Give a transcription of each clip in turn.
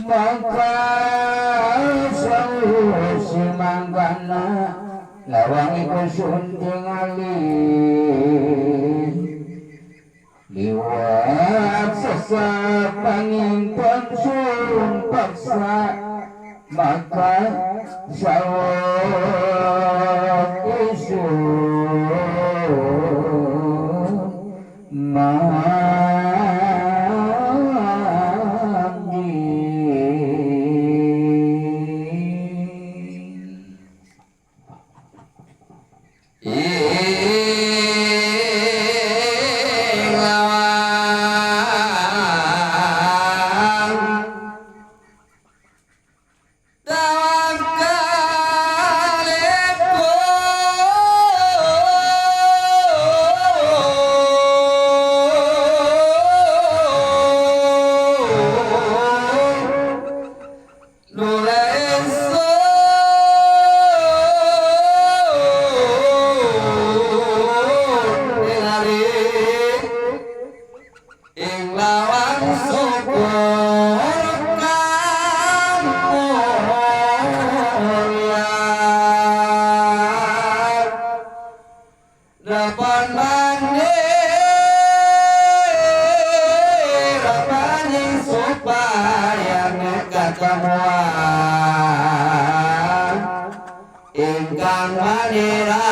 maka sausi mangkana lawang iku sunting alih liwat sesapangin pansun paksa maka sawak isun ingkang manira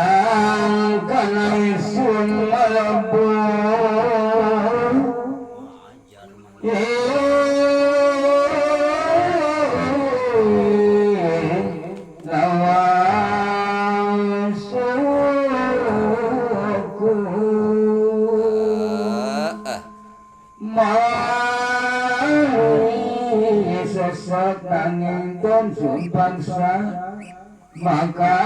mangkana isun malebur lawang suku mari sesatangin dan sumpangsa maka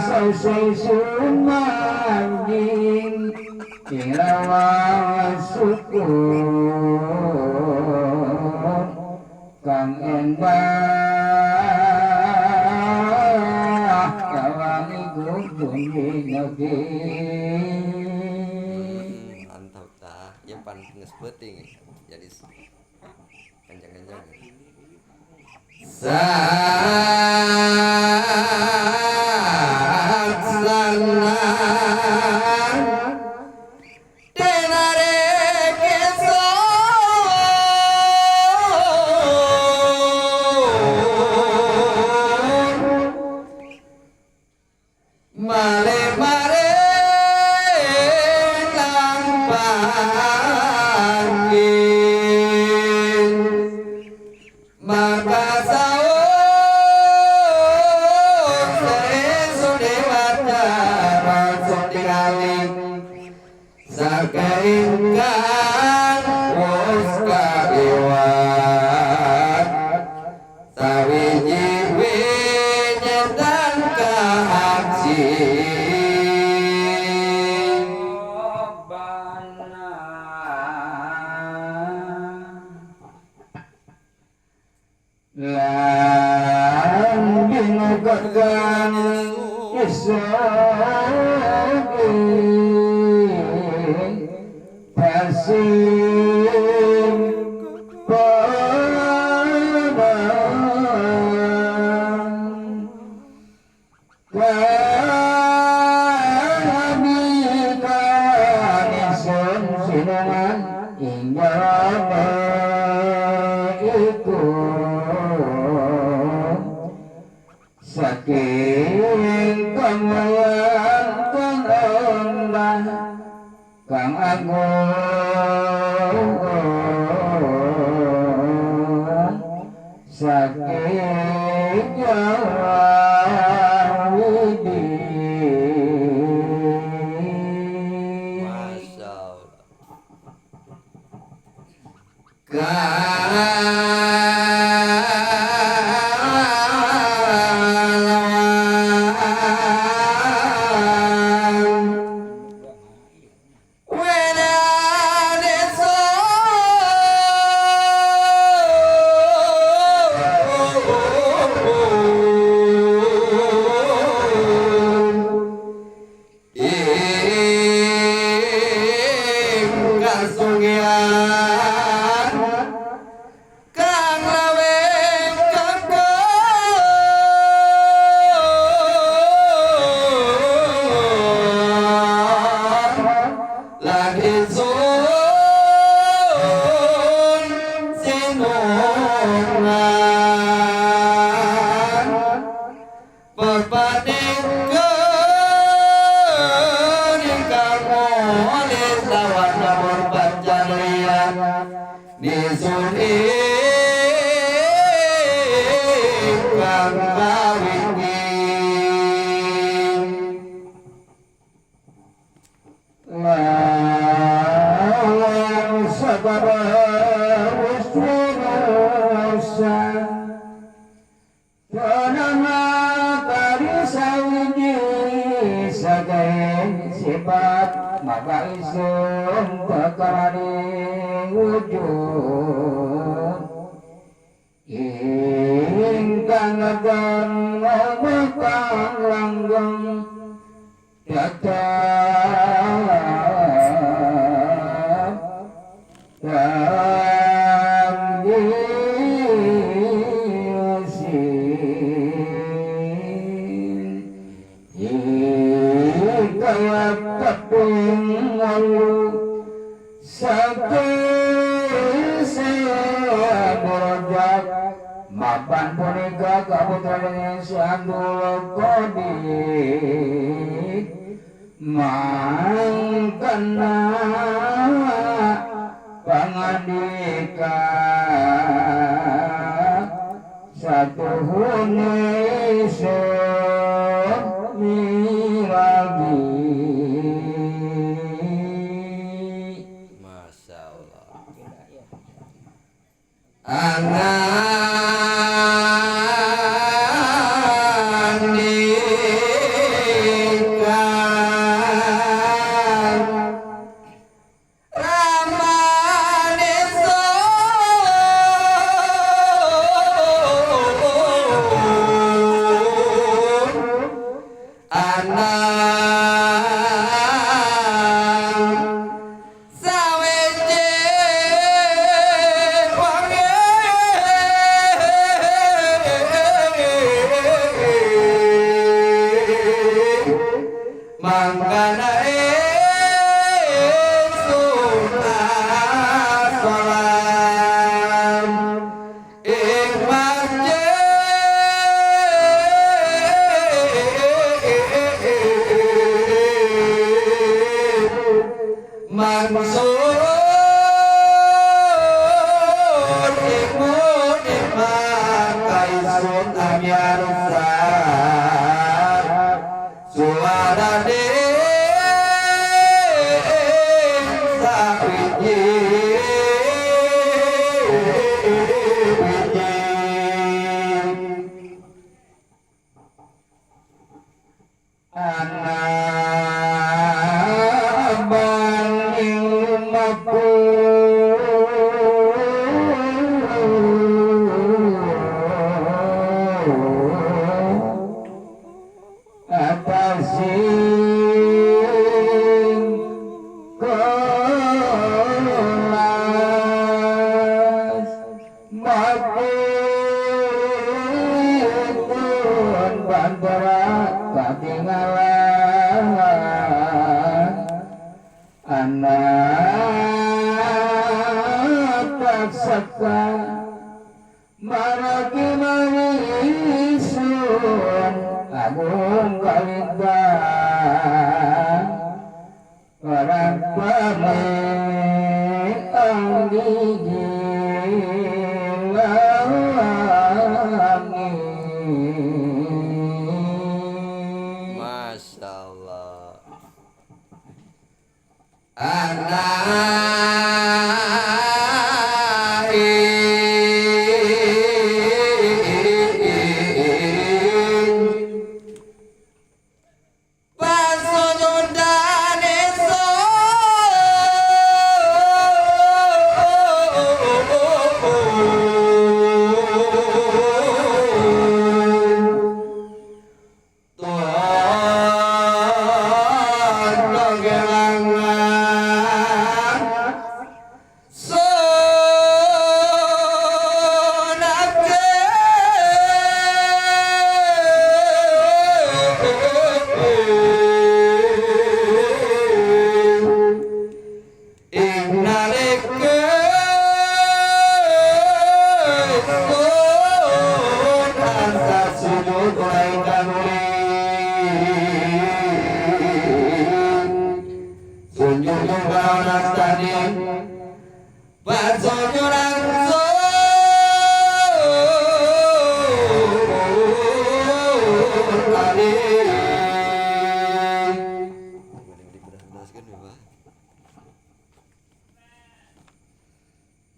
sausai sumangin ilawa syukur kang endah kawangi gubungi nyogi antap tah ya pan ngespeting jadi kencang-kencang saking kamayan kang endah kang agung saking Jawa Widi Masya Allah Panama kari sawiji sagae sifat maka isun perkara wujud ingkang akan ngobakang langgeng mapan punika kaputraning Syandul Kodik mangkana pangandika satu huni miragi. Masya Allah. Masya Allah.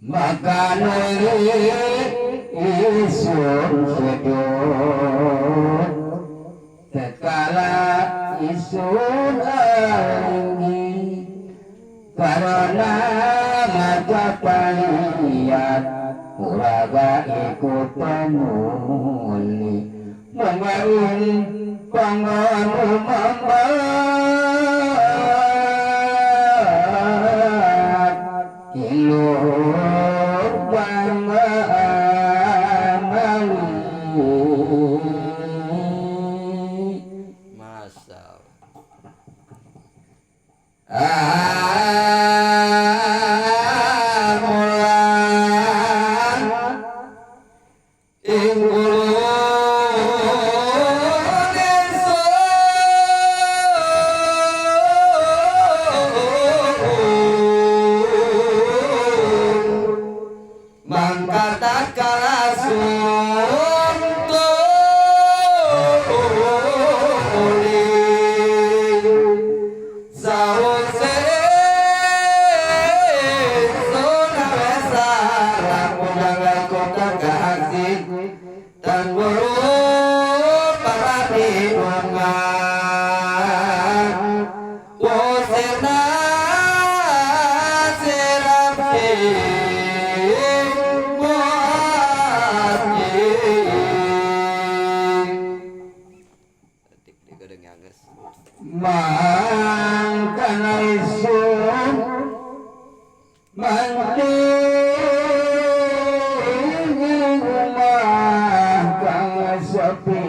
Maka nuri isu isun sujud tatkala isun alinggi karena majapahit uraga ikut penuli mengaun panganu mambat kilur bangga amali Masya mangkana isun manting rumah kang sepi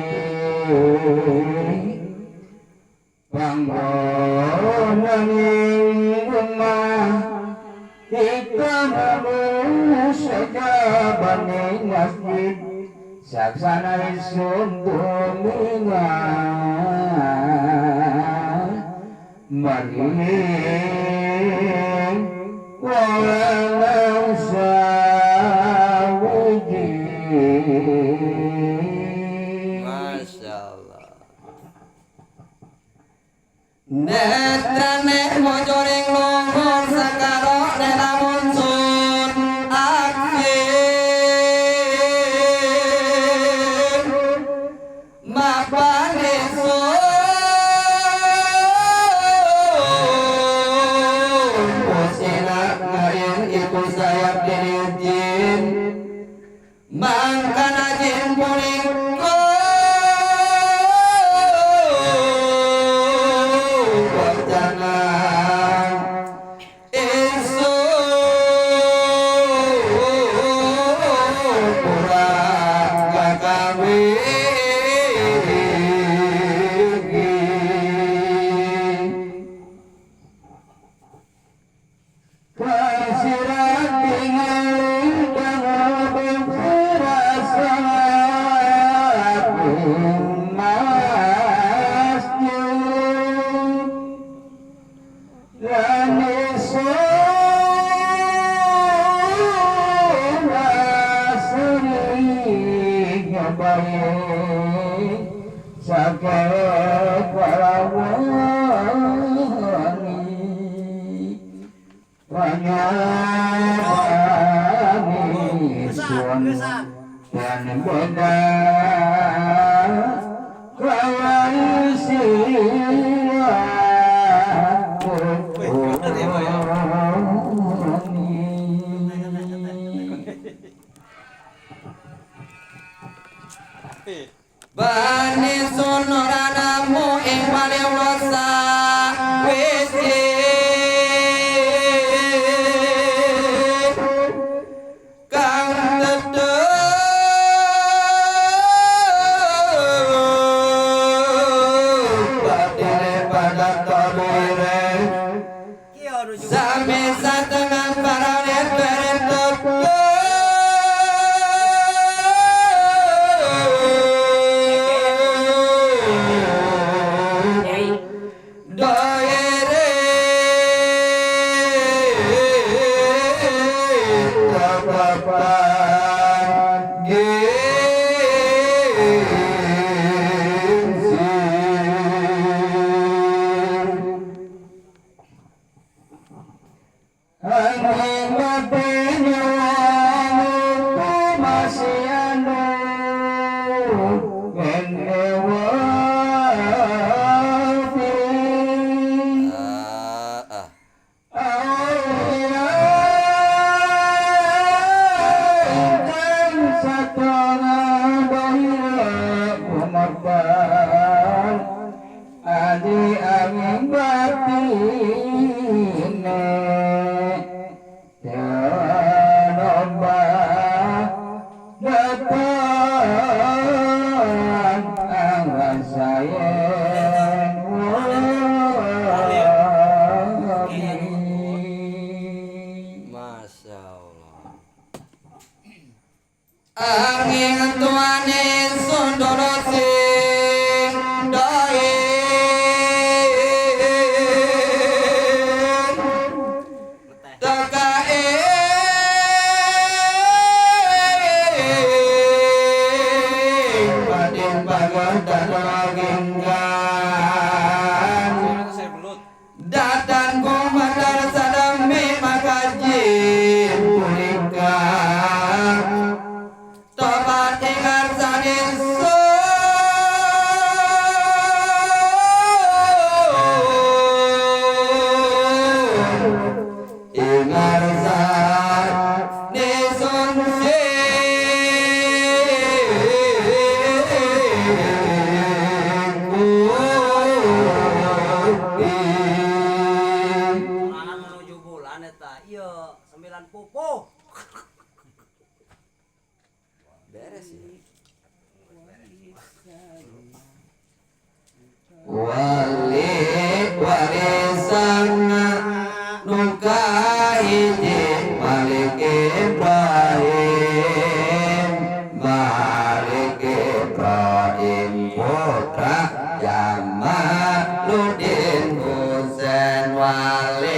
panggonan rumah hitam sejabane masjid saksana isun tumingan maring walang sawiji Masya Allah. Netane mojoring luhur sakaro nelamun sun akhir mapane sun musinak ngayon ikut sayap diriujin mangkana jin puning sakit warawani wanyani sun dan beda kawan Bani sonoranamu ing paling rasa wisi kang teduk batine pada tolire sami satengan parane berentuk Angin mati nyawamu masih anu Masya Allah. Angin tuane sundono sing dae tekae Padin bagus dan genggan Saya belut. datan komadar sadami makaji Pulika tobat ingar sanis ingar sanis Anak menuju bulan eta. Iya, 9 pupuh. Beres ya. wali warisan nuka hiji Malik Ibrahim Malik Ibrahim putra Jamaluddin Husain wali